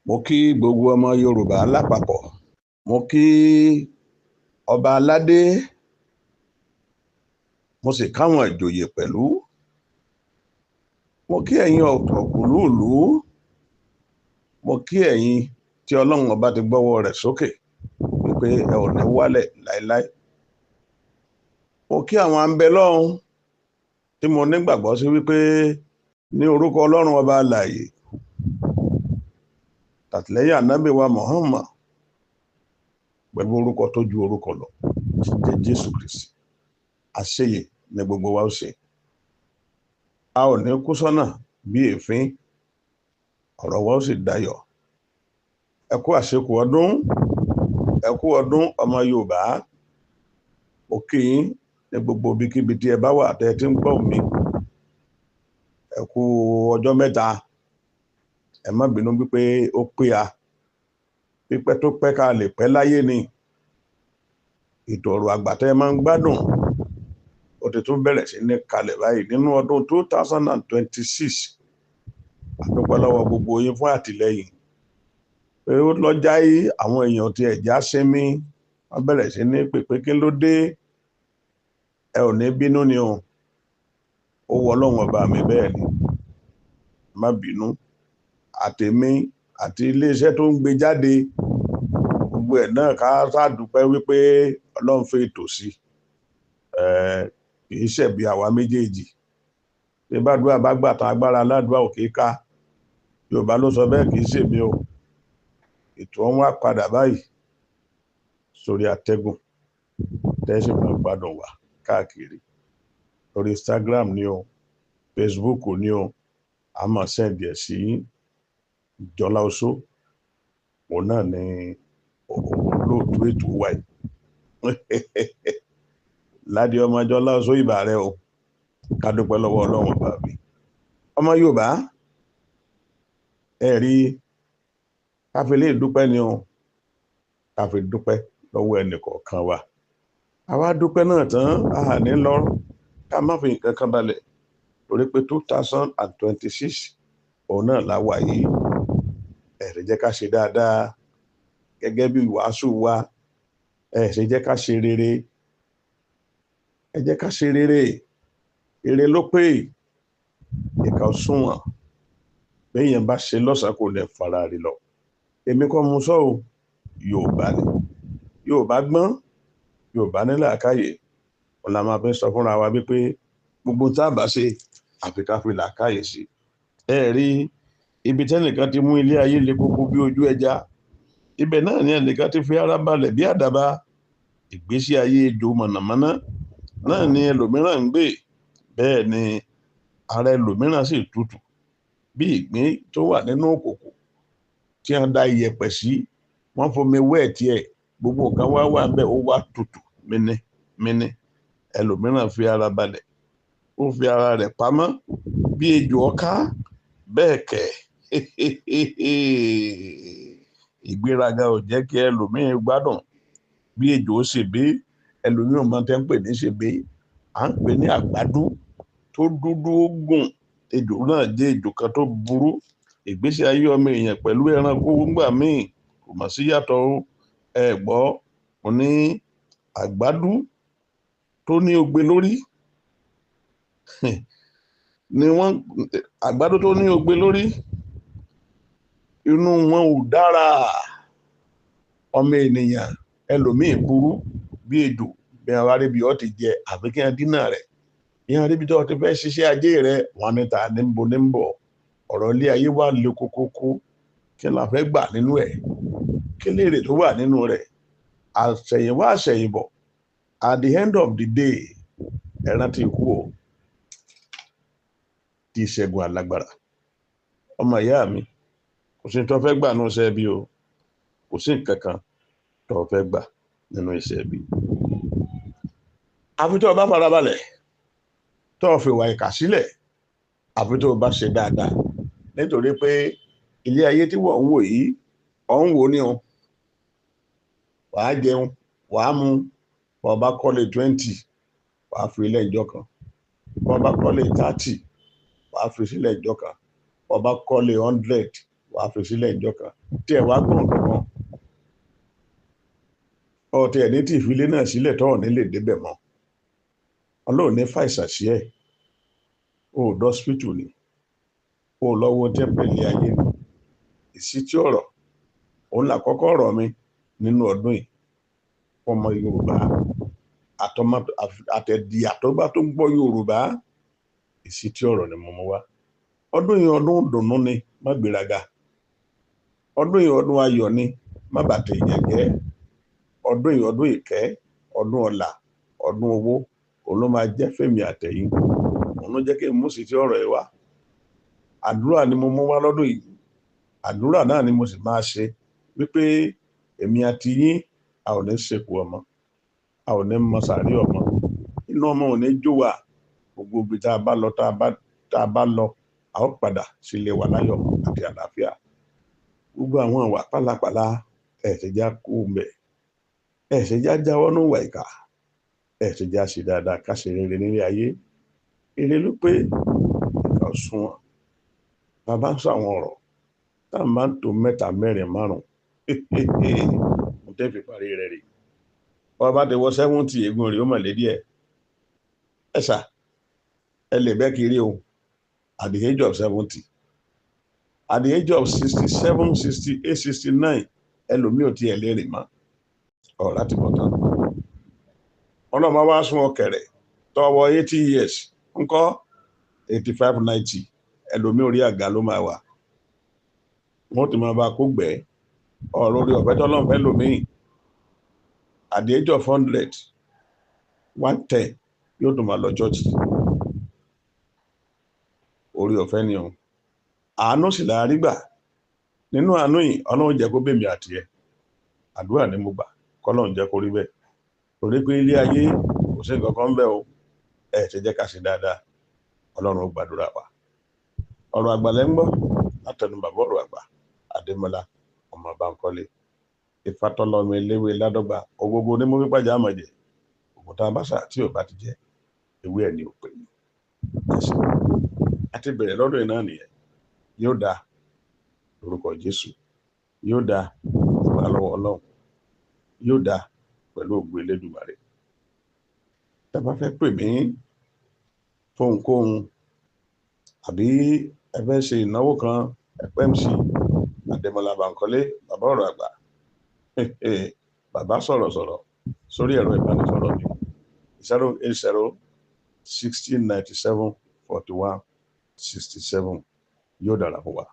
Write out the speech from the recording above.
mo kí gbogbo ọmọ Yorùbá lápapọ̀, mo kí ọba aládé, mo sì káwọn ìjòyè pẹ̀lú, mo kí ẹ̀yin ọ̀tọ̀kùlúùlú, mo kí ẹ̀yin tí Ọlọ́run ọba ti gbọ́wọ́ rẹ̀ sókè wípé ẹ ò ní wálẹ̀ láéláé. Mo kí àwọn àńbẹlọ́run tí mo nígbàgbọ́ sí wípé ní orúkọ Ọlọ́run ọba alààyè tàtìlẹ́yìn ànábì wa Muhammad pẹ̀lú orúkọ tó ju orúkọ lọ jẹ́ Jésù Kristi, àṣeyè ní gbogbo wa ó ṣe. A ò ní kú sọ́nà bí èéfín, ọ̀rọ̀ wa ó sì dayọ̀. Ẹ kú àṣekù ọdún, ẹ kú ọdún ọmọ Yorùbá. Mo kí yín ní gbogbo ibikíbi tí ẹ bá wà tẹ́ ẹ ti ń gbọ́ mi. Ẹ kú ọjọ́ mẹ́ta. Ẹ má bínú wípé ó pé a pípẹ́ tó pẹ́ ká lè pẹ́ láyé ni. Ètò ọ̀rọ̀ àgbà tẹ́ ẹ máa ń gbádùn ó ti tún bẹ̀rẹ̀ sí ní kalẹ̀ báyìí nínú ọdún 2026. A dúpẹ́ lọ́wọ́ gbogbo yín fún àtìlẹ́yìn pé ó lọ́jà yìí àwọn èèyàn tí ẹ̀já sinmi wọ́n bẹ̀rẹ̀ sí ní pèpè kí ló dé. Ẹ ò ní bínú ni o, ó wọ Ọlọ́run ọba mi bẹ́ẹ̀ ni, má bínú. Àtèmi àti iléeṣẹ́ tó ń gbé jáde gbogbo ẹ̀ náà ká ṣàdúpẹ́ wípé Ọlọ́run fẹ́ ètò sí. Kì í ṣẹ̀bi àwa méjèèjì. Bí bàdúrà bá gbà tán agbára aládùúrà òkè ká. Yorùbá ló sọ bẹ́ẹ̀, kì í ṣèmi o. Ètò ọ̀hún á padà báyìí sórí àtẹ́gùn tẹ́sí máa gbádùn wá káàkiri lórí Instagram ni o, Facebook ni o. A máa sẹ́ǹdì ẹ̀ sí Jọlá Oṣó, òun náà ni olóòtú ètò wa yìí. Ládé ọmọ Jọlá Oṣó ìbà rẹ o, ká dúpẹ́ lọ́wọ́ Ọlọ́run ọba mi. Ọmọ Yorùbá ẹ rí káfí lè dúpẹ́ ni o, káfí dúpẹ́ lọ́wọ́ ẹnìkọ̀ọ̀kan wa. Àwa dúpẹ́ náà tán a ní lọ ká má fi nǹkan kan balẹ̀ torí pé 2026 òun náà la wà yìí. Ẹ jẹ́ ká ṣe dáadáa gẹ́gẹ́ bí ìwàásù wa. Ẹ jẹ́ ká ṣe rere. Ẹ jẹ́ ká ṣe rere. Èrè ló pé ìkà òṣùwọ̀n béèyàn bá ṣe lọ́sàn kò lè fara rí lọ. Èmi kọ́ mo sọ o, Yorùbá ni. Yorùbá gbọ́n, Yorùbá ní làákàyè. Òun la máa fi sọ fúnra wa wípé gbogbo tá a bá ṣe àfi ká fi làákàyè sí. Ẹ rí ibi tẹ́nìkan ti mú ilé ayé le koko bí ojú ẹja, ibẹ̀ náà ni ẹnìkan ti fi ara balẹ̀ bí àdàbà. Ìgbésí ayé ejò mọ̀nàmọ́ná náà ni ẹlòmíràn ń gbé. Bẹ́ẹ̀ ni ara ẹlòmíràn sì tutù bí ìgbín tó wà nínú òkòkò tí wọ́n da iyẹ̀pẹ̀ sí, wọ́n fomi wẹ̀ tiẹ̀, gbogbo nǹkan wá wà ń bẹ̀, ó wá tutù mínímíní. Ẹlòmíràn fi ara balẹ̀, ó fi ara rẹ̀ pamọ́ bí ejò ọká. Bẹ́ẹ̀ kẹ̀ ìgbéraga ò jẹ́ kí ẹlòmíràn gbádùn bí ejò ó ṣègbé. Ẹlòmíràn máa tẹ́ ń pè ní ṣègbé, à ń pè ní àgbádú tó dúdú gùn. Ejò náà jẹ́ ejò kan tó burú. Ìgbésí ayé ọmọ èèyàn pẹ̀lú ẹranko ńgbà míì kò mọ̀ sí yàtọ̀ o. Ẹ gbọ́, mo ní àgbádú tó ní ogbe lórí ni wọ́n, àgbádú tó ní ogbe lórí inú wọn ò dára. Ọmọ ènìyàn ẹlòmíì burú bí ejò. Bí wọ́n wá rí bí ọ ti jẹ àfi kí wọ́n dínà rẹ̀. Bí wọ́n rí bí ọ ti fẹ́ ṣiṣẹ́ ajé rẹ̀, wọ́n ní ta ní ń bọ̀. Ọ̀rọ̀ ilé ayé wà le kókókó. Kí la fẹ́ gbà nínú ẹ̀? Kí lèrè tó wà nínú rẹ̀? Àṣẹ̀yìnwá àṣẹ̀yìnbọ̀, at the end of the day ẹ rántí ikú o, tí ìṣẹ́gun alágbára. Ọmọ ìyá mi, kò sí tó fẹ́ gbà nínú iṣẹ́ bí o, kò sí nǹkan kan tó fẹ́ gbà nínú iṣẹ́ bí. Àfi tó o bá farabalẹ̀, tó o fi ìwà ìkà sílẹ̀, àfi tó o bá ṣe dáadáa. Nítorí pé ilé ayé tí wọ́n ń wò yìí, ọ̀ ń wò ní o. Wàá jẹun, wàá mu. Bọ́ bá kọ́lé 20, wàá fi ilé ìjọ kan. Bọ́ bá kọ́lé 30, wàá fi sílẹ̀ ìjọ kan. Bọ́ bá kọ́lé 100, wàá fi sílẹ̀ ìjọ kan tí ẹ̀ wá gbọ̀n kankan ọ̀tẹ̀ ní tí ìfilé náà sílẹ̀ tọ́ ní lè débẹ̀ mọ́ ọlọ́run ní fàìsàn sí ẹ̀ o ò dọ́sítù ni o ò lọ́wọ́ tẹ́pẹ̀lì ayé ni ìsítí ọ̀rọ̀ òun làkọ́kọ́ ọ̀rọ̀ mi nínú ọdún yìí ọmọ Yorùbá àtẹ̀dí àtọ́gbà tó ń gbọ́ Yorùbá ìsítí ọ̀rọ̀ ni mo mú wá ọdún yìí ọdún dùnnú ni má gbéraga ọdún yìí ọdún ayọ̀ ni má bàtẹ̀ ìyẹn jẹ́ ọdún yìí ọdún ìkẹ́ ọdún ọlà ọdún owó òun ló máa jẹ́ fèmí àtẹ̀yìn òun ló jẹ́ kí n mú ìsítí ọ̀rọ̀ yìí wá àdúrà ni mo mú wá lọ́dún yìí àdúrà náà ni mo sì máa ṣe wípé èmi àti yín a ò ní ṣekú ọmọ a ò ní mọ sàárì ọmọ inú ọmọ ò ní jó wa gbogbo ibi tá a bá lọ a ó padà sílé wa láyọ̀ àti àlàáfíà gbogbo àwọn ìwà pálapàla ẹ̀ṣẹ̀já kú mbẹ̀ ẹ̀ṣẹ̀já jáwọ́ ní ìwà ìkà ẹ̀ṣẹ̀já ṣe dáadáa ká ṣe rere nílé ayé eré ló pé ìkà ọ̀sùn wọn bàbá ń sọ àwọn ọ̀rọ̀ tá a máa ń tó mẹ́ta mẹ́rin márùn mo tẹ́ fi parí rẹ̀ rè wọ́n bá ti wọ 70 egun rẹ̀ ó mọ̀ lé díẹ̀ ẹ̀ṣà ẹ lè bẹ́ kiri o at the age of 70 at the age of 67 68 69 ẹlòmíì ò tiẹ̀ lè rìn mọ́ ọ̀ láti bọ̀ tán ọlọ́mọ wá sún ọkẹ̀rẹ̀ tọwọ́ 80 years ńkọ́ 85 90 ẹlòmíì orí àga ló máa wà wọ́n ti máa bá kó gbẹ́ ọ̀rọ̀ orí ọ̀fẹ́ tọ́lọ́run fẹ́ lòmíì at the age of 100 110 yóò tún máa lọ chọ́ọ̀chì orí ọ̀fẹ́ ni ọ̀hún àánú sì láàrí gbà nínú àánú yìí ọlọ́run jẹ́ kó bèmí àti ẹ̀ àdúrà ni mo gbà kọ́lọ́run jẹ́ kó rí bẹ́ẹ̀ torí pé ilé ayé kò sí nǹkan kan ń bẹ o ẹ̀ ṣe jẹ́ ká ṣe dáadáa ọlọ́run ó gbàdúrà wa ọ̀rọ̀ àgbà lẹ́ ń gbọ́ látẹnu bàbá ọ̀rọ̀ àgbà Adémọ́lá ọmọ Bánkọ́lé ìfatọ́lọ́mọ eléwé ládọ́gba ogogo ní mo fi pàjá àmọ̀jẹ òkúta báṣà tí ò bá ti jẹ ewé ẹ̀ ní òpè ní ẹ̀sìn àti bẹ̀rẹ̀ lọ́dún iná nìyẹn yóò dáa lórúkọ Jésù yóò dáa ìgbà lọ́wọ́ Ọlọ́run yóò dáa pẹ̀lú ògo Elédùmarè tẹ́ bá fẹ́ pè mí fóhunkóhun àbí ẹ fẹ́ ṣe ìnáwó kan ẹ̀pẹ́ MC Adémọ́lá Bánkọ́lé bàbá ọ̀rọ̀ àgbà bàbá sọ̀rọ̀sọ̀rọ̀ sórí ẹ̀rọ ìbánisọ̀rọ̀ mi 080 16 97 41 67 yóò dára fún wa.